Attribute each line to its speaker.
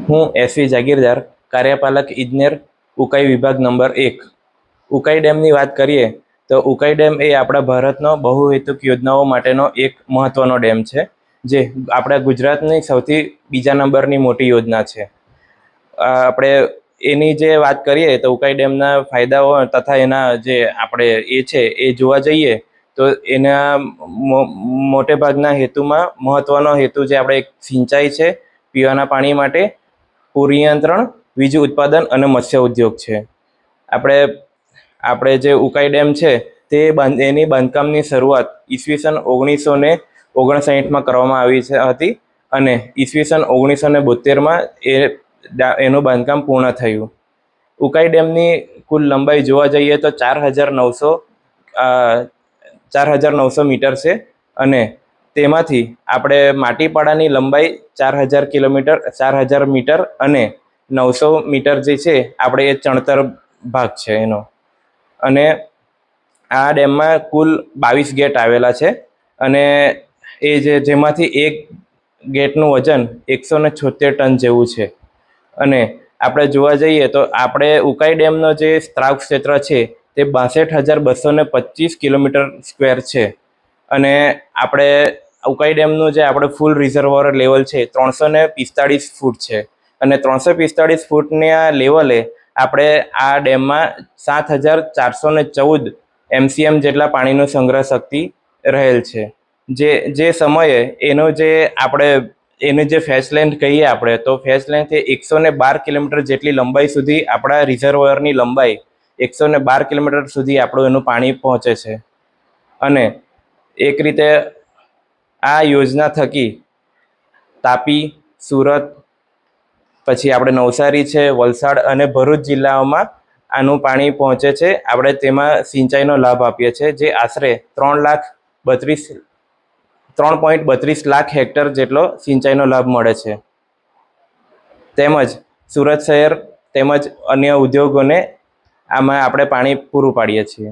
Speaker 1: હું એસવી જાગીરદાર, કાર્યપાલક ઇજનેર, ઉકાઈ વિભાગ નંબર 1. ઉકાઈ ડેમની વાત કરીએ તો ઉકાઈ ડેમ એ આપણા ભારતનો બહુહેતુક યોજનાઓ માટેનો એક મહત્વનો ડેમ છે, જે આપણા ગુજરાતની સૌથી બીજા નંબરની મોટી યોજના છે. આપણે એની જે વાત કરીએ તો ઉકાઈ ડેમના ફાયદાઓ તથા એના જે આપણે એ છે એ જોવા જઈએ તો એના મોટે ભાગના હેતુમાં મહત્વનો હેતુ જે આપણે સિંચાઈ છે, પીવાના પાણી માટે, પૂર નિયંત્રણ, વીજ ઉત્પાદન અને મત્સ્ય ઉદ્યોગ છે. આપણે જે ઉકાઈ ડેમ છે તે એની બાંધકામની શરૂઆત ઈસવીસન 1959માં કરવામાં આવી હતી અને ઈસવીસન 1972માં એનું બાંધકામ પૂર્ણ થયું. ઉકાઈ ડેમની કુલ લંબાઈ જોવા જઈએ તો 4,900 મીટર છે અને તેમાંથી આપણે માટીપાડાની લંબાઈ 4,000 મીટર અને 900 મીટર જે છે આપણે એ ચણતર ભાગ છે એનો. અને આ ડેમમાં કુલ 22 ગેટ આવેલા છે અને જેમાંથી એક ગેટનું વજન 176 ટન જેવું છે. અને આપણે જોવા જઈએ તો આપણે ઉકાઈ ડેમનો જે સ્ત્રાવ ક્ષેત્ર છે તે 62,225 કિલોમીટર સ્ક્વેર છે. અને આપણે ઉકાઈ ડેમનું જે આપણે ફૂલ રિઝર્વોયર લેવલ છે 345 ફૂટ છે અને 345 ફૂટના લેવલે આપણે આ ડેમમાં 7,414 MCM જેટલા પાણીનો સંગ્રહ શક્તિ રહેલ છે. જે સમયે એની જે ફેચ લેન્થ કહીએ આપણે તો ફેચ લેન્થ એ 112 કિલોમીટર જેટલી લંબાઈ સુધી આપણા રિઝર્વોયરની લંબાઈ 112 કિલોમીટર સુધી આપણું એનું પાણી પહોંચે છે. અને એક રીતે આ યોજના થકી તાપી, સુરત, પછી આપણે નવસારી છે, વલસાડ અને ભરૂચ જિલ્લાઓમાં આનું પાણી પહોંચે છે. આપણે તેમાં સિંચાઈનો લાભ આપીએ છીએ, જે આશરે 3.32 લાખ હેક્ટર જેટલો સિંચાઈનો લાભ મળે છે. તેમજ સુરત શહેર તેમજ અન્ય ઉદ્યોગોને આમાં આપણે પાણી પૂરું પાડીએ છીએ.